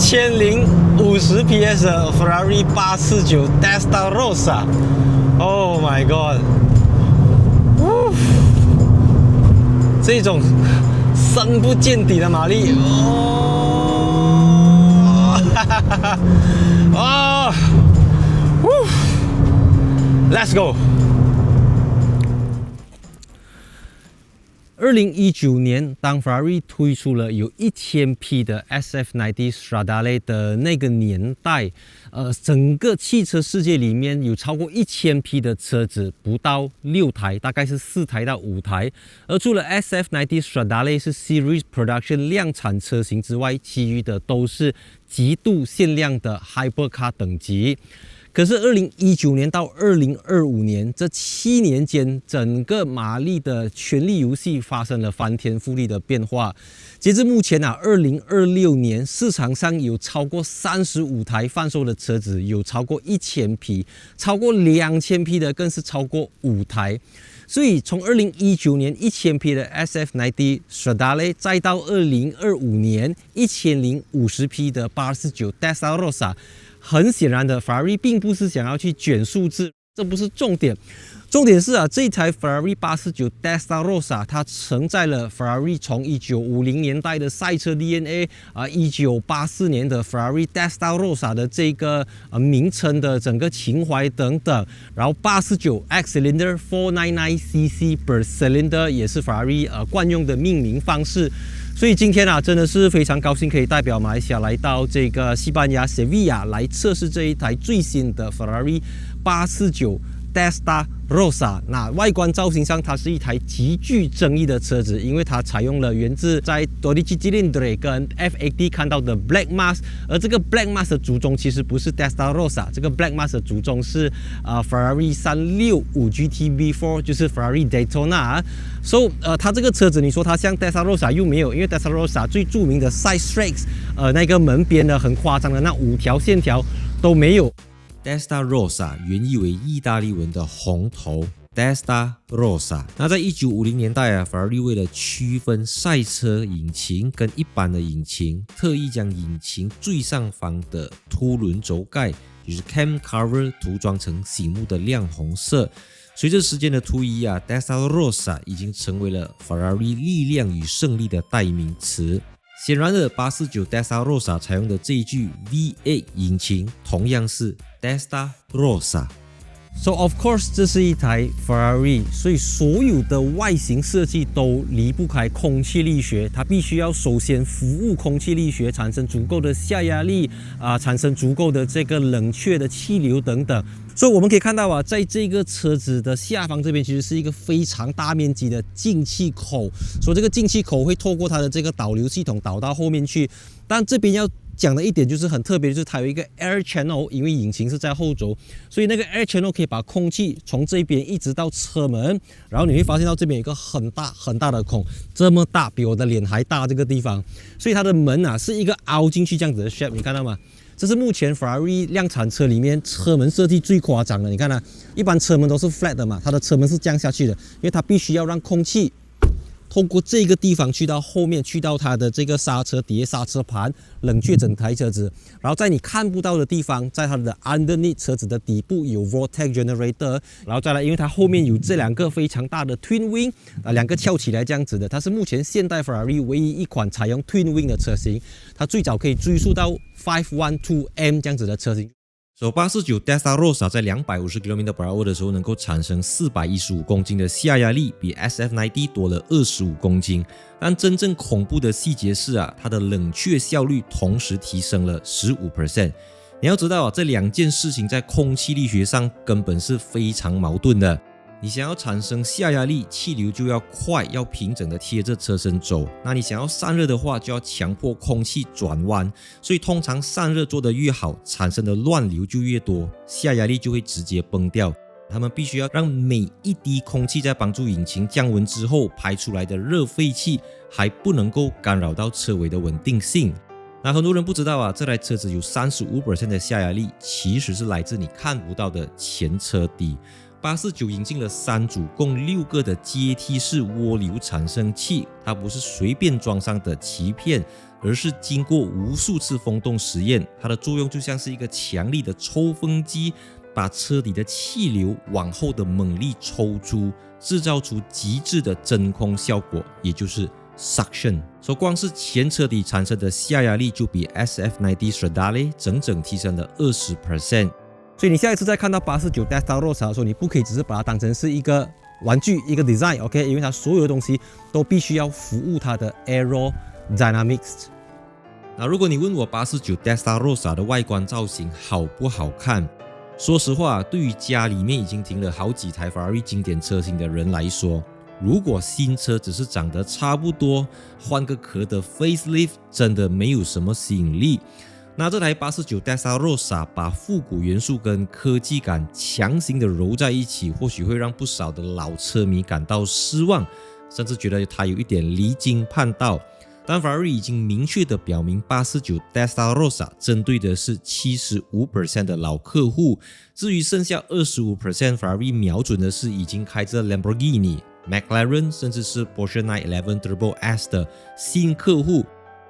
1050 PS 的 Ferrari 849 Testarossa。Oh my god！ 這種深不見底的馬力，Let's go！ 2019年，當 Ferrari 推出了有1000匹的 SF90 Stradale 的那個年代，整個汽車世界裡面有超過1000匹的車子，不到6台，大概是4台到5台。而除了 SF90 Stradale 是 Series Production 量產車型之外，其餘的都是極度限量的 Hypercar 等級。可是2019年到2025年這7年間，整個馬力的權力遊戲發生了翻天覆地的变化。截至目前2026年市場上有超過35台販售的車子，有超過1000匹，超過2000匹的更是超過5台。所以從2019年1000匹的 SF90 Stradale， 再到2025年1050匹的849 Testarossa。很显然的 ，Ferrari 並不是想要去卷数字，這不是重點。重點是這一台 Ferrari 849 Testarossa 它承載了 Ferrari 從1950年代的賽車 DNA，1984年的 Ferrari Testarossa 的這個名稱的整個情懷等等。然後849 X Cylinder 499cc per cylinder 也是 Ferrari 慣用的命名方式。所以今天真的是非常高興可以代表馬來西亞來到這個西班牙 Sevilla 來測試這一台最新的 Ferrari 849 Testarossa。那外觀造型上，它是一台極具爭議的車子，因為它採用了源自在 12 Cilindri 跟 F80 看到的 Black Mask， 而這個 Black Mask 的祖宗其實不是 Testarossa， 這個 Black Mask 的祖宗是Ferrari 365 GTB4， 就是 Ferrari Daytona。So 它这個車子，你說它像 Testarossa 又沒有，因為 Testarossa 最著名的 Side Strakes， 那個門邊的很誇張的那5條線條都沒有。Testarossa 原意為意大利文的紅頭 Testarossa。那在1950年代Ferrari 為了區分賽車引擎跟一般的引擎，特意將引擎最上方的凸輪軸蓋，就是 Cam Cover 塗裝成醒目的亮紅色。隨着時間的推移Testarossa 已經成為了 Ferrari 力量與勝利的代名詞。顯然的，849 Testarossa 採用的這一具 V8 引擎同樣是 Testarossa。So of course 這是一台 Ferrari， 所以所有的外形設計都離不開空氣力學，它必須要首先服務空氣力學，產生足夠的下壓力產生足夠的這個冷卻的氣流等等。所以我們可以看到在這個車子的下方這邊其實是一個非常大面積的進氣口，所以這個進氣口會透過它的這個導流系統導到後面去。但這邊要講的一點就是很特別，就是它有一個 air channel， 因為引擎是在後軸，所以那個 air channel 可以把空氣從這邊一直到車門，然後你會發現到這邊有一個很大很大的孔，這麼大，比我的臉還大這個地方，所以它的門是一個凹進去這樣子的 shape， 你看到嗎？這是目前 Ferrari 量產車裡面車門設計最誇張的，你看一般車門都是 flat 的嘛，它的車門是降下去的，因為它必須要讓空氣透過這個地方去到後面，去到它的這個剎車碟、剎車盤，冷卻整台車子。然後在你看不到的地方，在它的 underneath 車子的底部有 vortex generator。然後再來，因為它後面有這兩個非常大的 twin wing， 兩個翹起來這樣子的，它是目前現代 Ferrari 唯一一款採用 twin wing 的車型。它最早可以追溯到 512M 這樣子的車型。849 Testarossa 在250 km/h 的時候能夠產生415公斤的下壓力，比 SF90 多了25公斤。但真正恐怖的細節是它的冷卻效率同時提升了 15%。你要知道這兩件事情在空氣力學上根本是非常矛盾的。你想要產生下壓力，氣流就要快，要平整的貼着車身走。那你想要散熱的話，就要強迫空氣轉彎。所以通常散熱做得越好，產生的亂流就越多，下壓力就會直接崩掉。他們必須要讓每一滴空氣在幫助引擎降溫之後排出來的熱廢氣，還不能夠干擾到車尾的穩定性。那很多人不知道這台車子有 35% 的下壓力，其實是來自你看不到的前車底。849引進了3組共6個的階梯式渦流產生器，它不是隨便裝上的鰭片，而是經過無數次風洞實驗，它的作用就像是一個強力的抽風機，把車底的氣流往後的猛力抽出，製造出極致的真空效果，也就是 suction。所以光是前車底產生的下壓力就比 SF90 Stradale 整整提升了20%。所以你下一次再看到849 Testarossa 的時候，你不可以只是把它當成是一個玩具、一個 design，OK？因為它所有的東西都必須要服務它的 aerodynamics。那如果你問我849 Testarossa 的外觀造型好不好看，說實話，對於家裡面已經停了好幾台 Ferrari 經典車型的人來說，如果新車只是長得差不多，換個殼的 facelift 真的沒有什麼吸引力。那這台849 Testarossa 把復古元素跟科技感強行的揉在一起，或許會讓不少的老車迷感到失望，甚至覺得它有一點離經叛道。但 Ferrari 已經明確的表明849 Testarossa 針對的是 75% 的老客戶，至於剩下 25% Ferrari 瞄準的是已經開着 Lamborghini、McLaren 甚至是 Porsche 911 Turbo S 的新客戶。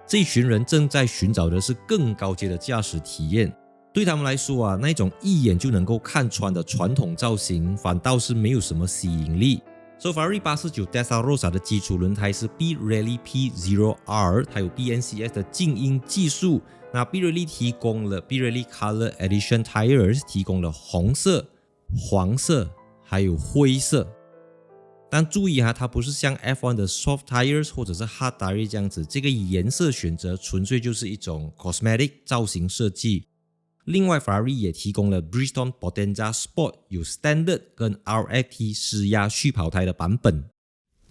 這一群人正在尋找的是更高階的駕駛體驗，對他們來說啊，那種一眼就能夠看穿的傳統造型反倒是沒有什麼吸引力。所以 Ferrari 849 Testarossa 的基礎輪胎是 Pirelli P0R， 它有 BNCS 的靜音技術。那 Pirelli 提供了 Pirelli Color Edition Tires， 提供了紅色、黃色還有灰色。但注意它不是像 F1 的 Soft Tires 或者是 Hard Tires 這樣子，這個顏色選擇純粹就是一種 cosmetic 造型設計。另外 Ferrari 也提供了 Bridgestone Potenza Sport 有 Standard 跟 RFT 施壓續跑胎的版本。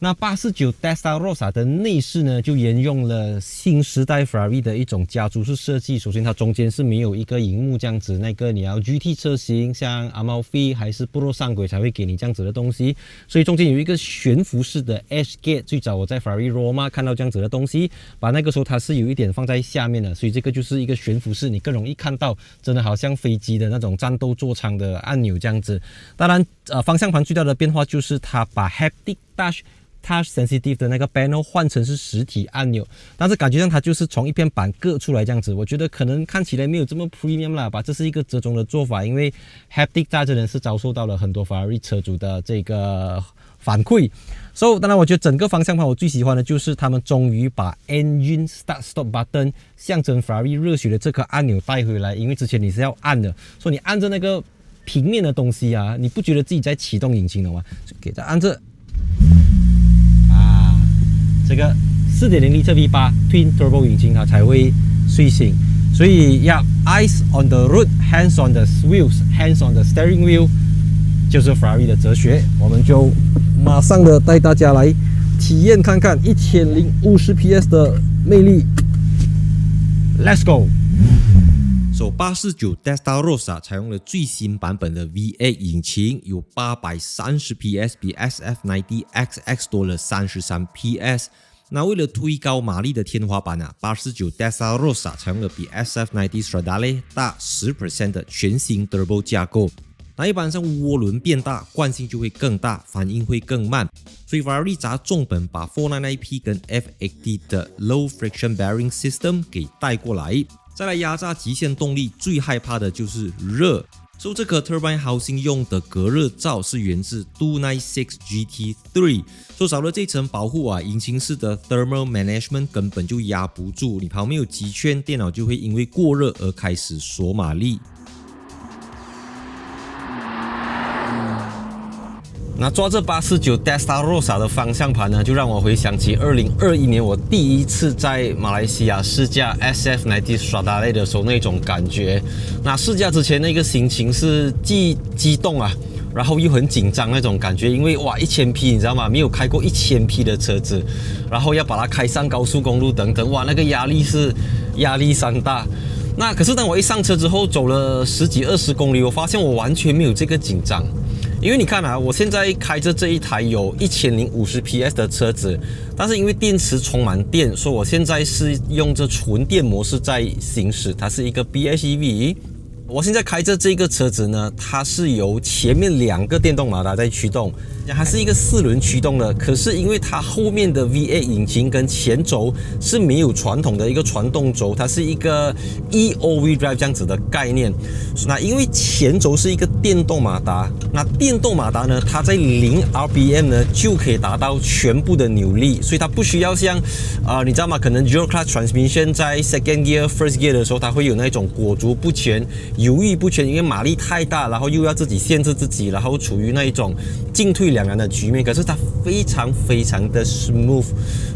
那849 Testarossa 的內飾呢，就沿用了新時代 Ferrari 的一種家族式設計。首先，它中間是沒有一個熒幕這樣子，那個你要 GT 車型，像 Amalfi 還是 Puro Sangue 才會給你這樣子的東西。所以中間有一個懸浮式的 Edge Gate， 最早我在 Ferrari Roma 看到這樣子的東西，把那個時候它是有一點放在下面的，所以這個就是一個懸浮式，你更容易看到，真的好像飛機的那種戰鬥座艙的按鈕這樣子。當然，方向盤最大的變化就是它把 Haptic Touch Sensitive 的那個 panel 換成是實體按鈕，但是感覺上它就是從一片板割出來這樣子，我覺得可能看起來沒有這麼 premium 啦吧，這是一個折中的做法，因為 Haptic Touch 真的是遭受到了很多 Ferrari 車主的這個反饋。So 當然我覺得整個方向盤我最喜歡的就是他們終於把 Engine Start Stop Button 象徵 Ferrari 熱血的這顆按鈕帶回來，因為之前你是要按的，所以你按着那個平面的東西啊，你不覺得自己在啟動引擎的嗎？就給它按着。這個 4.0L V8 Twin Turbo 引擎它才會睡醒，所以要 Eyes on the road, hands on the wheels, hands on the steering wheel， 就是 Ferrari 的哲學。我們就馬上的帶大家來體驗看看1050 PS 的魅力。Let's go！ 849 Testarossa 採用了最新版本的 V8 引擎，有830 PS， 比 SF90 XX 多了33 PS。那為了推高馬力的天花板啊，849 Testarossa 採用了比 SF90 Stradale 大10% 的全新 Turbo 架構。那一般上渦輪變大，慣性就會更大，反應會更慢。所以 Ferrari 砸重本把 499P 跟 F80 的 Low Friction Bearing System 給帶過來。再來壓榨極限動力，最害怕的就是熱。所以這顆 Turbine Housing 用的隔熱罩是源自296 GT3， 所以少了這層保護啊，引擎室的 Thermal Management 根本就壓不住，你旁邊有幾圈，電腦就會因為過熱而開始鎖馬力。那抓着849 Testarossa 的方向盤呢，就讓我回想起2021年我第一次在馬來西亞試駕 SF90 Stradale 的時候那種感覺。那試駕之前那個心情是既激動啊，然後又很緊張那種感覺，因為哇1000匹你知道嗎？沒有開過1000匹的車子，然後要把它開上高速公路等等，哇那個壓力山大。那可是當我一上車之後，走了10幾20公里，我發現我完全沒有這個緊張。因為你看啊，我現在開着這一台有1050 PS 的車子，但是因為電池充滿電，所以我現在是用着純電模式在行駛。它是一個 PHEV，我現在開着這個車子呢，它是由前面2個電動馬達在驅動，它是一個4輪驅動的。可是因為它後面的 V8 引擎跟前軸是沒有傳統的一個傳動軸，它是一個 E-all-wheel drive 這樣子的概念。那因為前軸是一個電動馬達，那電動馬達呢，它在0 RPM 呢就可以達到全部的扭力，所以它不需要像你知道嗎？可能 Zero Clutch Transmission 在 Second Gear、First Gear 的時候，它會有那種裹足不前、猶豫不前，因為馬力太大，然後又要自己限制自己，然後處於那一種进退兩難的局面。可是它非常非常的 smooth，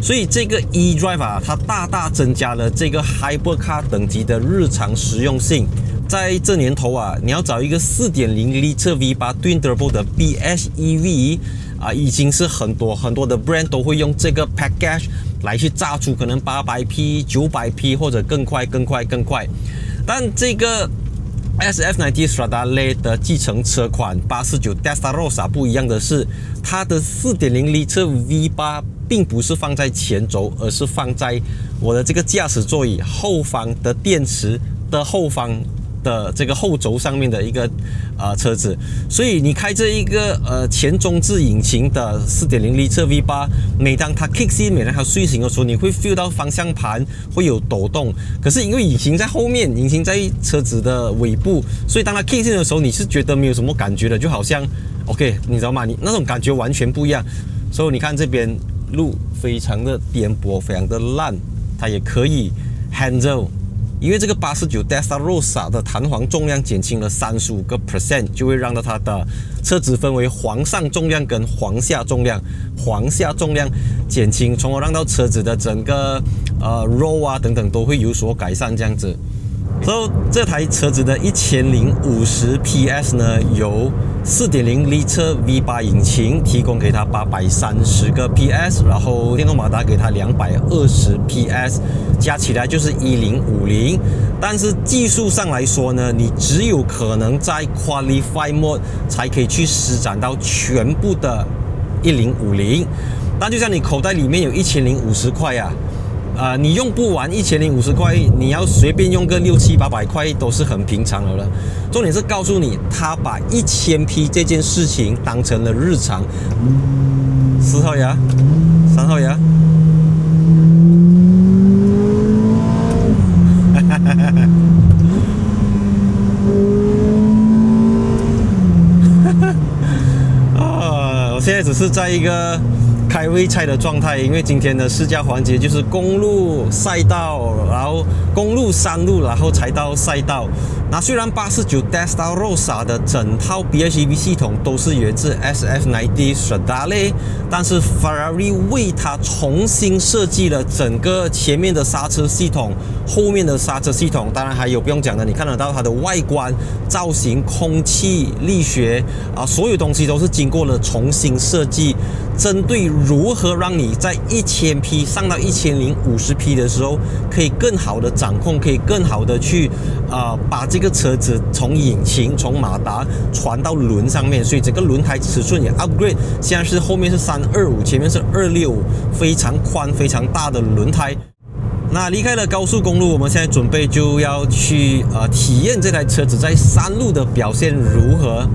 所以這個 E-Drive 啊，它大大增加了這個 Hypercar 等級的日常實用性。在這年頭啊，你要找一個 4.0 litre V8 Twin Turbo 的 PHEV 已經是很多的 brand 都會用這個 package 來去炸出可能800匹、900匹或者更快。但這個 SF90 Stradale 的繼承車款849 Testarossa 不一樣的是，它的 4.0 litre V8 並不是放在前軸，而是放在我的這個駕駛座椅後方的電池的後方的這個後軸上面的一個車子，所以你開着一個前中置引擎的 4.0 litre V8， 每當它 kick in， 每當它睡醒的時候，你會 feel 到方向盤會有抖動。可是因為引擎在後面，引擎在車子的尾部，所以當它 kick in 的時候，你是覺得沒有什麼感覺的，就好像 OK， 你知道嗎？你那種感覺完全不一樣。所以你看這邊路非常的顛簸，非常的爛，它也可以 handle。因為這個849 Testarossa 的彈簧重量減輕了35%，就會讓到它的車子分為簧上重量跟簧下重量，簧下重量減輕，從而讓到車子的整個roll 啊等等都會有所改善這樣子。所以這台車子的1050 PS 呢，由 4.0 litre V8 引擎提供給它830個 PS， 然後電動馬達給它220 PS， 加起來就是1050。但是技術上來說呢，你只有可能在 Qualify Mode 才可以去施展到全部的1050。但就像你口袋裡面有1050塊啊。你用不完1050塊，你要隨便用個600、700、800塊都是很平常的了。重點是告訴你，他把1000匹這件事情當成了日常。4號牙，3號牙。我現在只是在一個開胃菜的狀態，因為今天的試駕環節就是公路賽道，然後公路山路，然後才到賽道。那雖然849 Testarossa 的整套 PHEV 系統都是源自 SF90 Stradale， 但是 Ferrari 為它重新設計了整個前面的剎車系統、後面的剎車系統，當然還有不用講的，你看得到它的外觀、造型、空氣、力學所有東西都是經過了重新設計，針對如何讓你在1000匹上到1050匹的時候，可以更好的掌控，可以更好的去把這個車子從引擎、從馬達傳到輪上面，所以整個輪胎尺寸也 upgrade， 現在是後面是325，前面是265，非常寬、非常大的輪胎。那離開了高速公路，我們現在準備就要去體驗這台車子在山路的表現如何。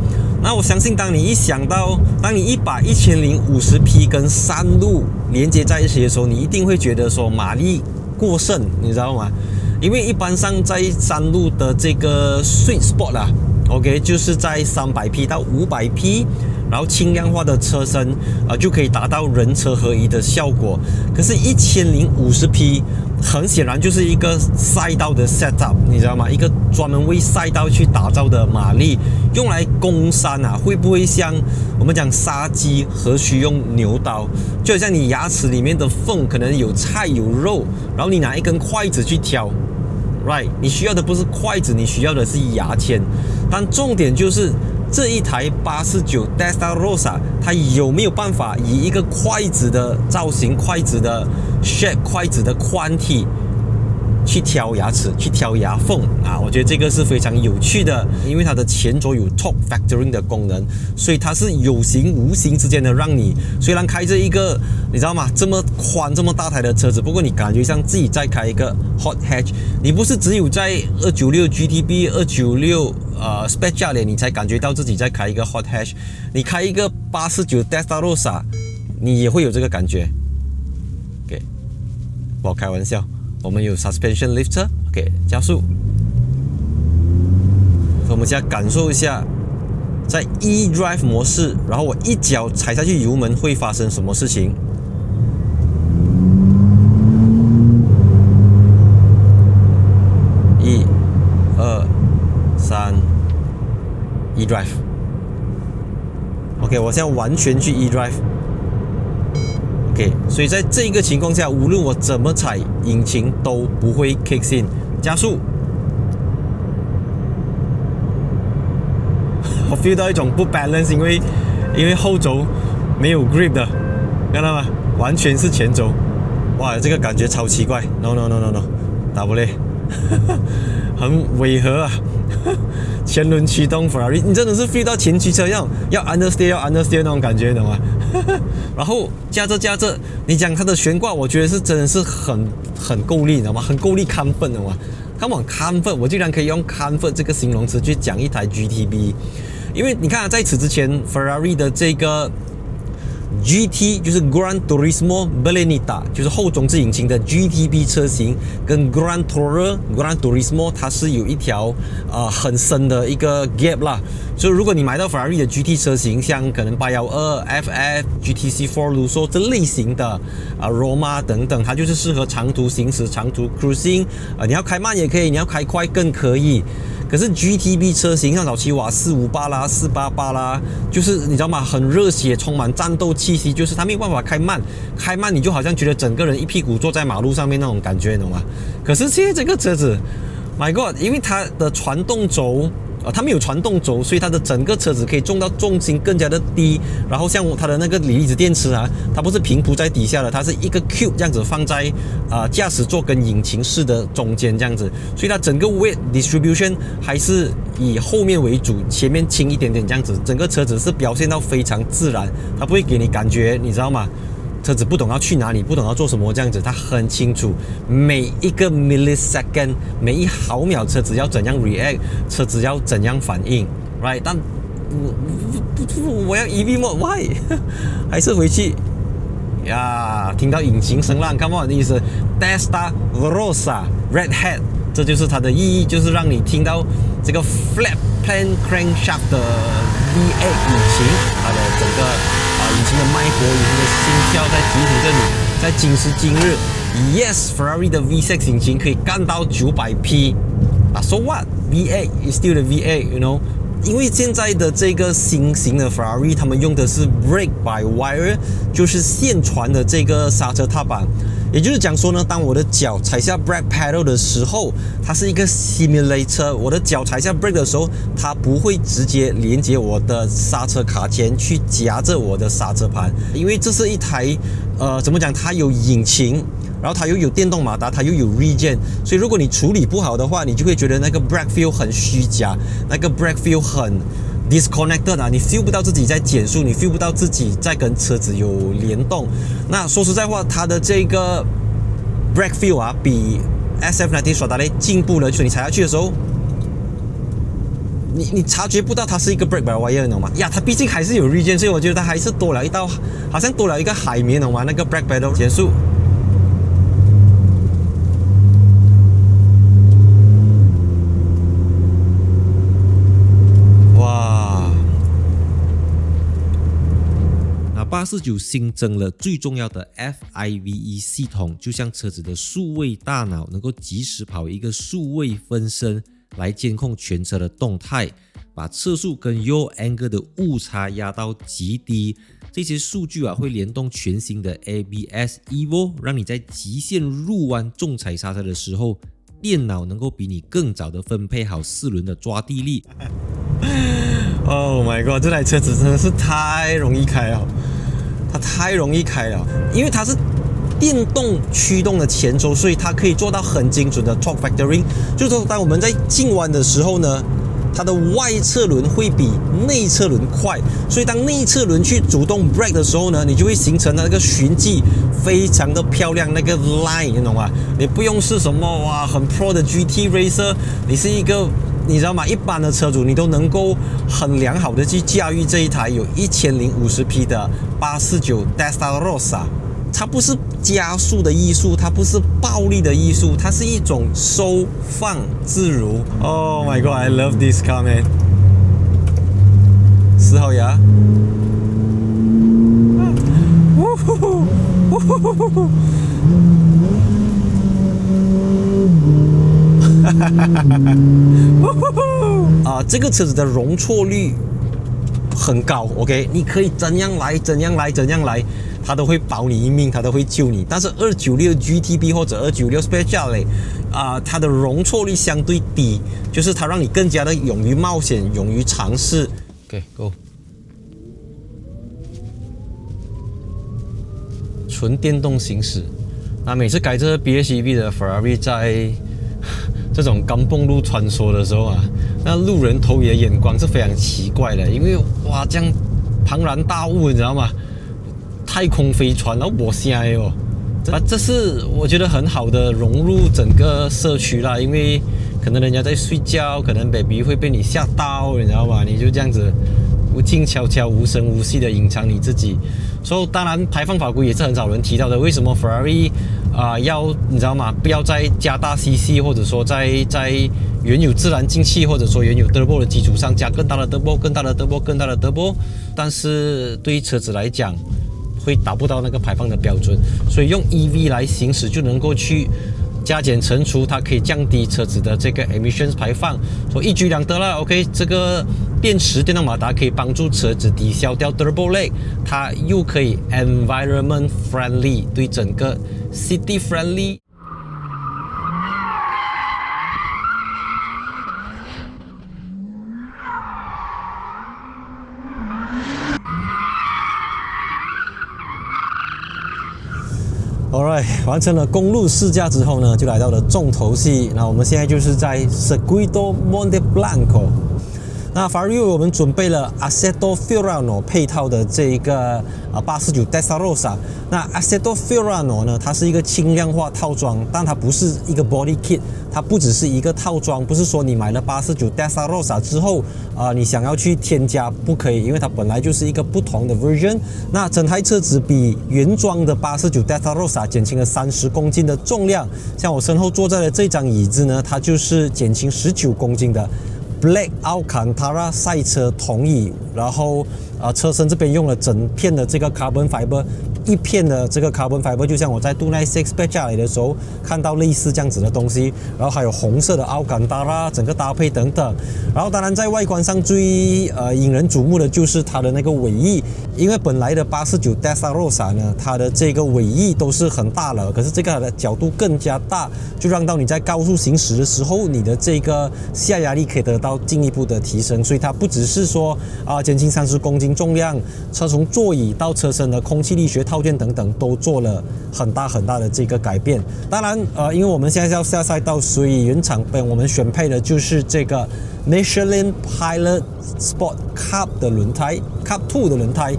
那我相信，當你一把1050匹跟山路連接在一起的時候，你一定會覺得說馬力過剩，你知道嗎？因為一般上在山路的這個 sweet spot 啦 ，OK， 就是在300匹到500匹，然後輕量化的車身就可以達到人車合一的效果。可是1050匹很顯然就是一個賽道的 setup， 你知道嗎？一個專門為賽道去打造的馬力，用來攻山會不會像我們講殺雞何須用牛刀？就好像你牙齒裡面的縫可能有菜有肉，然後你拿一根筷子去挑。Right， 你需要的不是筷子，你需要的是牙籤。但重點就是這一台849 Testarossa， 它有沒有辦法以一個筷子的造型、筷子的 shape、筷子的寬體去挑牙齒，去挑牙縫啊。我觉得这個是非常有趣的，因為它的前軸有 torque factoring 的功能，所以它是有形無形之間的讓你雖然開着一個你知道嗎這麼寬這麼大台的車子，不過你感覺像自己在開一個 hot hatch， 你不是只有在296 GTB 296Speciale 你才感覺到自己在開一個 hot hatch， 你開一個849 Testarossa 你也會有這個感覺。 OK， 我開玩笑，我們有 suspension lifter。 OK， 加速，我們現在感受一下在 E-Drive 模式，然後我一腳踩下去油門會發生什麼事情。1、2、3 E-Drive。 OK， 我現在完全去 E-Drive。 OK， 所以在這個情況下，無論我怎麼踩，引擎都不會 kick in。 加速，我 feel 到一種不 balance， 因為後軸沒有 grip 的，看到嗎？完全是前軸。哇，這個感覺超奇怪。 No， 打不累，很違和啊。前輪驅動 Ferrari， 你真的是 feel 到前驅車要 understeer 那種感覺，懂嗎？然後駕着，你講它的懸掛，我覺得是真的是很夠力，你知道嗎？很夠力 comfort， 懂嗎？看我 comfort， 我竟然可以用 comfort 這個形容詞去講一台 GTB， 因為你看在此之前 Ferrari 的這個 GT 就是 Gran Turismo Ballerini， 就是後中置引擎的 GTB 車型，跟 Gran Turismo 它是有一條很深的一個 gap 啦。所以如果你買到 Ferrari 的 GT 車型，像可能812 FF GTC4 Lusso 這類型的Roma 等等，它就是適合長途行駛、長途 cruising，你要開慢也可以，你要開快更可以。可是 GTB 車型像早期哇458啦、488啦，就是你知道嗎？很熱血，充滿戰鬥氣息，就是它沒有辦法開慢你就好像覺得整個人一屁股坐在馬路上面那種感覺，懂嗎？可是現在這個車子 ，My God， 因為它的傳動軸。它沒有傳動軸，所以它的整個車子可以重到重心更加的低。然後像它的那個鋰離子電池啊，它不是平鋪在底下的，它是一個 cube 這樣子放在駕駛座跟引擎室的中間這樣子，所以它整個 weight distribution 還是以後面為主，前面輕一點點這樣子。整個車子是表現到非常自然，它不會給你感覺，你知道嗎？車子不懂要去哪裡，不懂要做什麼這樣子，它很清楚每一個 millisecond， 每一毫秒車子要怎樣 react， 車子要怎樣反應 ，right？ 但我要 EV mode why？ 還是回去呀？聽到引擎聲浪 ，come on 的意思 ，Testarossa Red Hat， 這就是它的意義，就是讓你聽到這個 flat pan crankshaft 的 V8 引擎，它的整個。引擎的脈搏，引擎的心跳在提醒着你，在今時今日 ，Yes Ferrari 的 V6 引擎可以幹到900匹啊 ，So what？ V8 is still the V8， you know？ 因為現在的這個新型的 Ferrari， 他們用的是 brake by wire， 就是線傳的這個剎車踏板。也就是講說呢，當我的腳踩下 brake pedal 的時候，它是一個 simulator。我的腳踩下 brake 的時候，它不會直接連接我的剎車卡鉗去夾着我的剎車盤，因為這是一台怎麼講？它有引擎，然後它又有電動馬達，它又有 regen， 所以如果你處理不好的話，你就會覺得那個 brake feel 很虛假，那個 brake feel 很disconnected 啊，你 feel 不到自己在減速，你 feel 不到自己在跟車子有聯動。那說實在話，它的這個 brake feel 啊，比 SF90 Stradale 進步了。就是你踩下去的時候，你察覺不到它是一個 brake by wire， 你懂嗎？呀，它畢竟還是有 regen， 所以我覺得它還是多了一道，好像多了一個海綿，懂嗎？那個 brake pedal 減速。849新增了最重要的 FIVE 系統，就像車子的數位大腦，能夠及時跑一個數位分身來監控全車的動態，把測速跟 Yaw angle 的誤差壓到極低。這些數據會聯動全新的 ABS Evo， 讓你在極限入彎重踩剎車的時候，電腦能夠比你更早的分配好四輪的抓地力。Oh my god， 這台車子真的是太容易開了。它太容易開了，因為它是電動驅動的前軸，所以它可以做到很精準的 torque vectoring， 就是說當我們在進彎的時候呢，它的外側輪會比內側輪快，所以當內側輪去主動 brake 的時候呢，你就會形成那個循跡非常的漂亮那個 line， 你懂嗎？你不用是什麼哇很 pro 的 GT racer， 你是一個你知道嗎？一般的車主你都能夠很良好的去駕馭這一台有1050匹的849 Testarossa。它不是加速的藝術，它不是暴力的藝術，它是一種收放自如。Oh my god, I love this car, man！ 4號牙，这個車子的容錯率很高 ，OK， 你可以怎樣來。它都會保你一命，它都會救你。但是296 GTB 或者296 Speciale，它的容錯率相對低，就是它讓你更加的勇於冒險，勇於嘗試。OK，Go。純電動行駛，那每次開着 PHEV 的 Ferrari 在這種甘榜路穿梭的時候啊，那路人投以的眼光是非常奇怪的，因為哇，這樣龐然大物，你知道嗎？太空飛船，然後我現在哦，這是我覺得很好的融入整個社區啦，因為可能人家在睡覺，可能 baby 會被你嚇到，你知道嗎？你就這樣子靜悄悄、無聲無息的隱藏你自己。所以當然排放法規也是很少人提到的，為什麼 Ferrari 要你知道嗎？不要再加大 CC， 或者說在原有自然進氣或者說原有 turbo 的基礎上加更大的 turbo、更大的 turbo、更大的 turbo， 但是對於車子來講，會達不到那個排放的標準，所以用 EV 來行駛就能夠去加減乘除，它可以降低車子的這個 emissions 排放，所以一舉兩得了。OK， 這個電池電動馬達可以幫助車子抵消掉 turbo lag， 它又可以 environment friendly， 對整個 city friendly。Alright， 完成了公路試駕之後呢，就來到了重頭戲。那我們現在就是在 Circuito Monteblanco。那法拉利為我們準備了 Assetto Fiorano 配套的這一個849 Testarossa。那 Assetto Fiorano 呢，它是一個輕量化套裝，但它不是一個 body kit， 它不只是一個套裝，不是說你買了849 Testarossa 之後你想要去添加不可以，因為它本來就是一個不同的 version。那整台車子比原裝的849 Testarossa 減輕了30公斤的重量，像我身後坐在的這張椅子呢，它就是減輕19公斤的Black Alcantara 賽車銅椅，然後車身這邊用了整片的這個 carbon fiber， 一片的這個 carbon fiber， 就像我在296 Speciale 的時候看到類似這樣子的東西，然後還有紅色的 Alcantara 整個搭配等等。然後當然在外觀上最引人矚目的就是它的那個尾翼，因為本來的849 Testarossa 呢，它的這個尾翼都是很大了，可是這個它的角度更加大，就讓到你在高速行駛的時候，你的這個下壓力可以得到進一步的提升。所以它不只是說減輕30公斤重量，車從座椅到車身的空氣力學套件等等都做了很大的這個改變。當然因為我們現在要下賽道，所以原廠我們選配的就是這個 Michelin Pilot Sport Cup 的輪胎 Cup 2的輪胎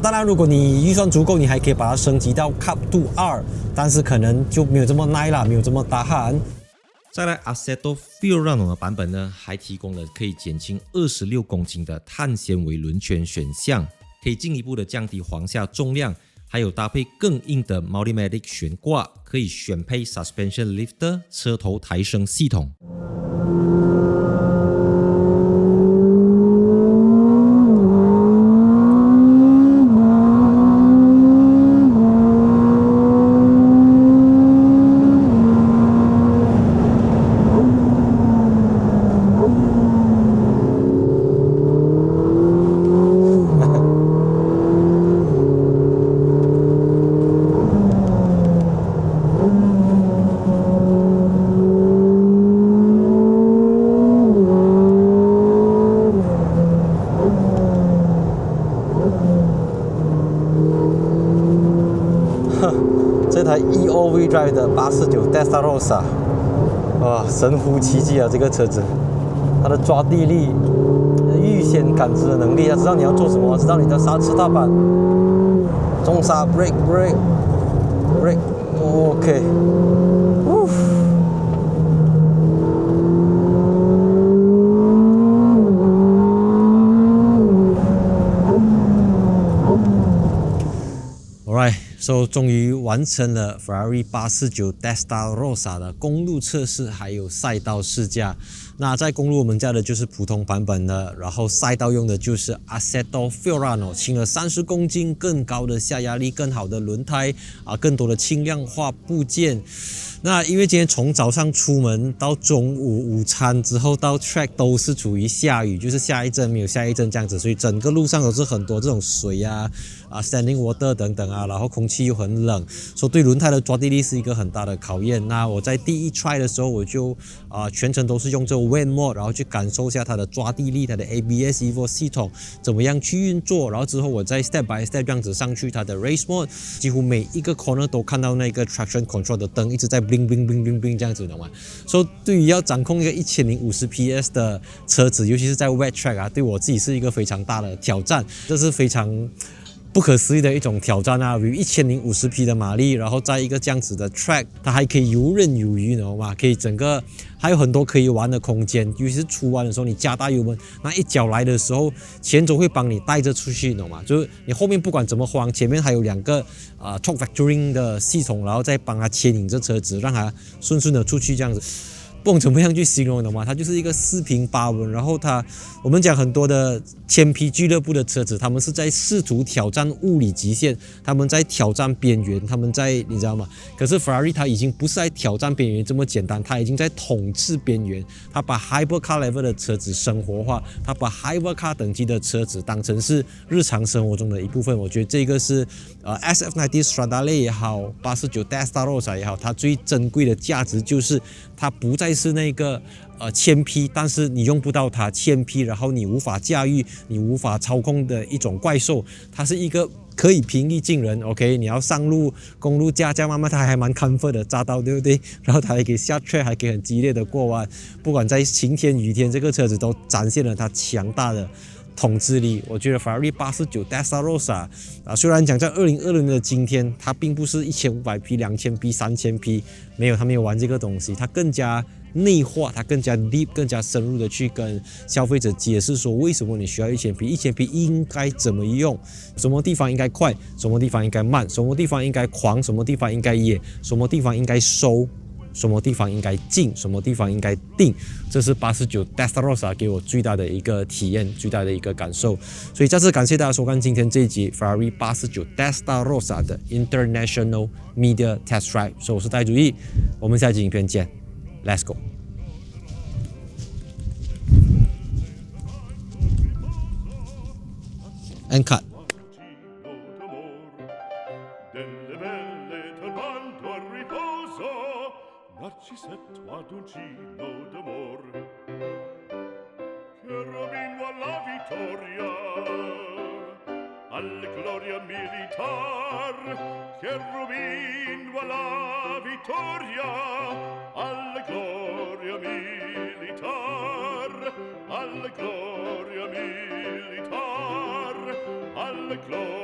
當然如果你預算足夠，你還可以把它升級到 Cup 2R， 但是可能就沒有這麼耐啦，沒有這麼大汗。再來 Assetto Fiorano 的版本呢，還提供了可以減輕26公斤的碳纖維輪圈選項，可以進一步的降低簧下重量，還有搭配更硬的 Multimatic 懸掛，可以選配 Suspension Lifter 車頭抬升系統。台 E-All-Wheel Drive 的849 Testarossa， 哇，神乎其技啊！这个車子，它的抓地力、預先感知的能力，它知道你要做什麼，知道你的剎車踏板、中剎 brake， Alright, so 終於完成了 Ferrari 849 Testarossa 的公路測試，還有賽道試駕。那在公路我們駕的就是普通版本的，然後賽道用的就是 Assetto Fiorano， 輕了30公斤，更高的下壓力，更好的輪胎更多的輕量化部件。那因為今天從早上出門到中午午餐之後到 track 都是處於下雨，就是下一陣沒有下一陣這樣子，所以整個路上都是很多這種水standing water 等等然後空氣又很冷，所以對輪胎的抓地力是一個很大的考驗。那我在第一 try 的時候我就全程都是用這個 wet mode， 然後去感受一下它的抓地力，它的 ABS Evo 系統怎麼樣去運作，然後之後我再 step by step 這樣子上去它的 race mode， 幾乎每一個 corner 都看到那個 traction control 的燈一直在 bling bling bling bling bling 這樣子，懂嗎？所以對於要掌控一個1050 PS 的車子，尤其是在 wet track 對我自己是一個非常大的挑戰，這是非常不可思議的一種挑戰啊！與1050匹的馬力，然後在一個這樣子的 track， 它還可以游刃有餘，你知道嗎？可以整個還有很多可以玩的空間，尤其是出彎的時候，你加大油門，那一腳來的時候，前軸會幫你帶着出去，你懂嗎？就是你後面不管怎麼慌，前面還有兩個torque vectoring 的系統，然後再幫它牽引着車子，讓它順順的出去，這樣子。不懂怎麼樣去形容的嘛，它就是一個四平八穩，然後我們講很多的千匹俱樂部的車子，他們是在試圖挑戰物理極限，他們在挑戰邊緣，他們在你知道嗎？可是 Ferrari 它已經不是在挑戰邊緣這麼簡單，它已經在統治邊緣，它把 Hypercar level 的車子生活化，它把 Hypercar 等級的車子當成是日常生活中的一部分。我覺得這個是SF90 Stradale 也好，849 Testarossa 也好，它最珍貴的價值就是它不再是那個千匹，但是你用不到它千匹，然後你無法駕馭、你無法操控的一種怪獸，它是一個可以平易近人。OK， 你要上路公路駕慢慢，它還蠻 comfort 的揸到，對不對？然後它還可以下 track， 還可以很激烈的過彎，不管在晴天雨天，這個車子都展現了它強大的統治力。我覺得 Ferrari 849 Testarossa 雖然講在2020年的今天，它並不是1500匹、2000匹、3000匹，沒有，它沒有玩這個東西，它更加內化，它更加 deep、更加深入的去跟消費者解釋說，為什麼你需要1000匹，1000匹應該怎麼用，什麼地方應該快，什麼地方應該慢，什麼地方應該狂，什麼地方應該野，什麼地方應該收，什麼地方應該靜，什麼地方應該定，這是849 Testarossa 給我最大的一個體驗，最大的一個感受。所以再次感謝大家收看今天這一集 Ferrari 849 Testarossa 的 International Media Test Drive。所以我是戴祖義，我們下期影片見。Let's go. And cut. Delle belle turbando al riposo, Narcisetto ad uncino d'amor, Cherubino alla vittoria, alla gloria militar, Cherubino alla vittoria, alla gloria militar, alla gloria militar, alla gloria